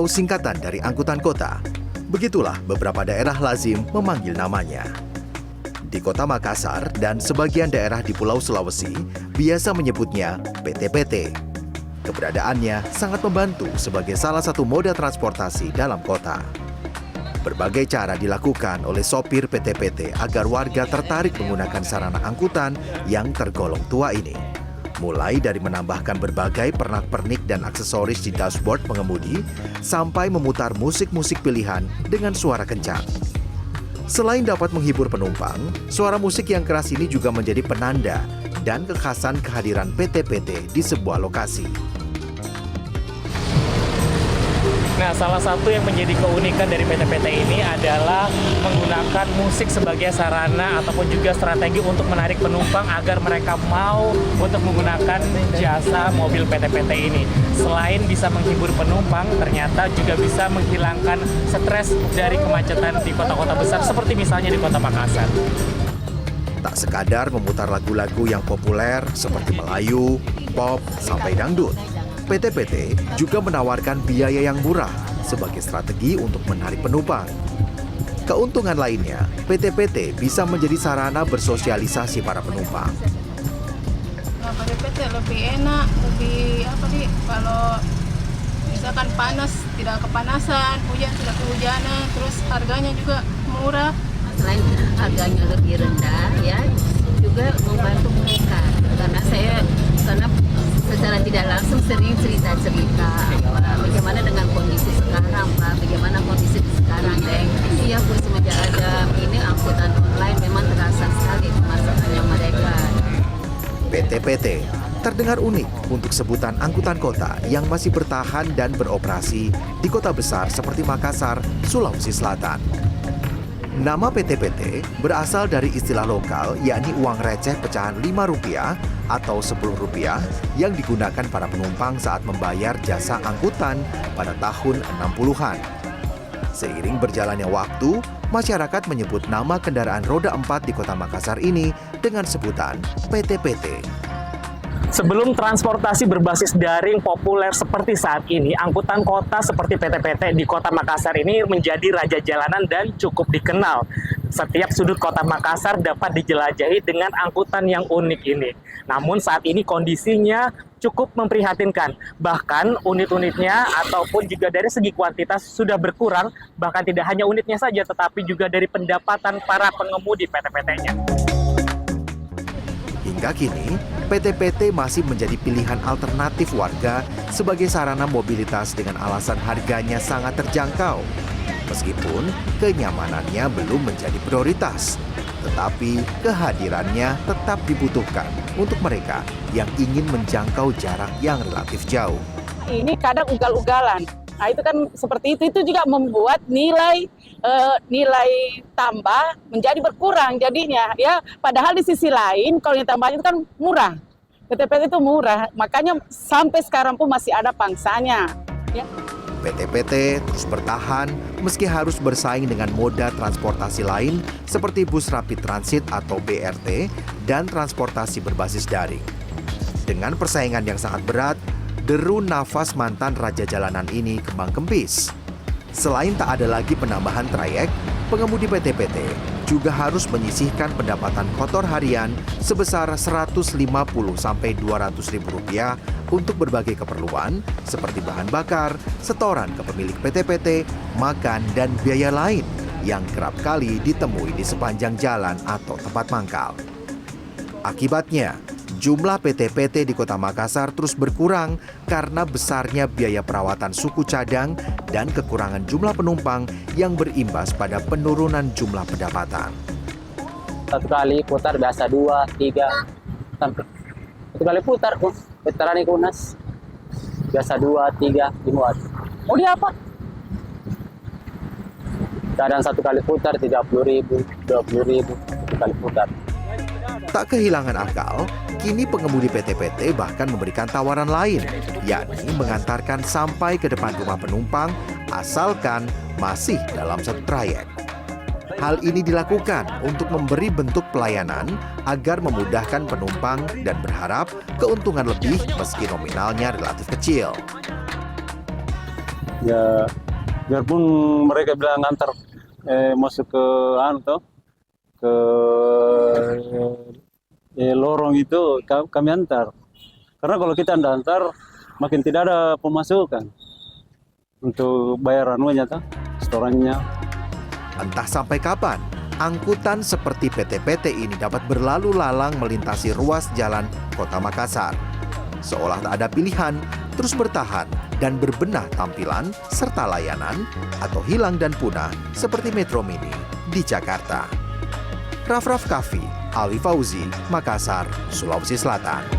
atau singkatan dari angkutan kota. Begitulah beberapa daerah lazim memanggil namanya. Di Kota Makassar dan sebagian daerah di Pulau Sulawesi biasa menyebutnya PT-PT. Keberadaannya sangat membantu sebagai salah satu moda transportasi dalam kota. Berbagai cara dilakukan oleh sopir PT-PT agar warga tertarik menggunakan sarana angkutan yang tergolong tua ini. Mulai dari menambahkan berbagai pernak-pernik dan aksesoris di dashboard pengemudi, sampai memutar musik-musik pilihan dengan suara kencang. Selain dapat menghibur penumpang, suara musik yang keras ini juga menjadi penanda dan kekhasan kehadiran PT-PT di sebuah lokasi. Nah, salah satu yang menjadi keunikan dari PT-PT ini adalah menggunakan musik sebagai sarana ataupun juga strategi untuk menarik penumpang agar mereka mau untuk menggunakan jasa mobil PT-PT ini. Selain bisa menghibur penumpang, ternyata juga bisa menghilangkan stres dari kemacetan di kota-kota besar seperti misalnya di Kota Makassar. Tak sekadar memutar lagu-lagu yang populer seperti Melayu, pop, sampai dangdut. PT-PT juga menawarkan biaya yang murah sebagai strategi untuk menarik penumpang. Keuntungan lainnya, PT-PT bisa menjadi sarana bersosialisasi para penumpang. Nah, PT-PT lebih enak, lebih kalau misalkan panas tidak kepanasan, hujan tidak kehujanan, terus harganya juga murah. Selain harganya lebih rendah, ya juga membantu mereka karena secara tidak langsung sering cerita-cerita bagaimana dengan kondisi sekarang, Pak, bagaimana kondisi sekarang, iya Bu, semenjak ada ini angkutan online memang terasa sekali pemasarannya mereka. PT-PT terdengar unik untuk sebutan angkutan kota yang masih bertahan dan beroperasi di kota besar seperti Makassar, Sulawesi Selatan. Nama PT-PT berasal dari istilah lokal yakni uang receh pecahan Rp5 atau Rp10 yang digunakan para penumpang saat membayar jasa angkutan pada tahun 60-an. Seiring berjalannya waktu, masyarakat menyebut nama kendaraan roda 4 di Kota Makassar ini dengan sebutan PT-PT. Sebelum transportasi berbasis daring populer seperti saat ini, angkutan kota seperti PT-PT di Kota Makassar ini menjadi raja jalanan dan cukup dikenal. Setiap sudut Kota Makassar dapat dijelajahi dengan angkutan yang unik ini. Namun saat ini kondisinya cukup memprihatinkan. Bahkan unit-unitnya ataupun juga dari segi kuantitas sudah berkurang, bahkan tidak hanya unitnya saja tetapi juga dari pendapatan para pengemudi PT-PT-nya. Hingga kini, PT-PT masih menjadi pilihan alternatif warga sebagai sarana mobilitas dengan alasan harganya sangat terjangkau. Meskipun kenyamanannya belum menjadi prioritas, tetapi kehadirannya tetap dibutuhkan untuk mereka yang ingin menjangkau jarak yang relatif jauh. Ini kadang ugal-ugalan. Nah, itu kan seperti itu juga membuat nilai tambah menjadi berkurang jadinya ya. Padahal di sisi lain kalau ditambah itu kan murah. PT-PT itu murah, makanya sampai sekarang pun masih ada pangsanya. Ya. PT-PT terus bertahan meski harus bersaing dengan moda transportasi lain seperti bus rapid transit atau BRT dan transportasi berbasis daring. Dengan persaingan yang sangat berat, deru nafas mantan raja jalanan ini kembang kempis. Selain tak ada lagi penambahan trayek, pengemudi PT-PT juga harus menyisihkan pendapatan kotor harian sebesar Rp150 sampai Rp200.000 untuk berbagai keperluan seperti bahan bakar, setoran ke pemilik PT-PT, makan, dan biaya lain yang kerap kali ditemui di sepanjang jalan atau tempat mangkal. Akibatnya, jumlah PT-PT di Kota Makassar terus berkurang karena besarnya biaya perawatan suku cadang dan kekurangan jumlah penumpang yang berimbas pada penurunan jumlah pendapatan. Satu kali putar biasa 2, 3, sampai satu kali putar veteran Kunas biasa 2, 3 dimuat. Mau dia apa? Kadang satu kali putar 30.000, 20.000 satu kali putar. Tak kehilangan akal, kini pengemudi PT-PT bahkan memberikan tawaran lain, yakni mengantarkan sampai ke depan rumah penumpang asalkan masih dalam satu trayek. Hal ini dilakukan untuk memberi bentuk pelayanan agar memudahkan penumpang dan berharap keuntungan lebih meski nominalnya relatif kecil. Ya, biarpun mereka bilang antar masuk ke ke lorong itu kami antar. Karena kalau kita tidak antar, makin tidak ada pemasukan untuk bayar anunya, setorannya. Entah sampai kapan, angkutan seperti PT-PT ini dapat berlalu lalang melintasi ruas jalan Kota Makassar. Seolah tak ada pilihan, terus bertahan dan berbenah tampilan serta layanan atau hilang dan punah seperti Metro Mini di Jakarta. Raff Kaffi, Alwi Fauzi, Makassar, Sulawesi Selatan.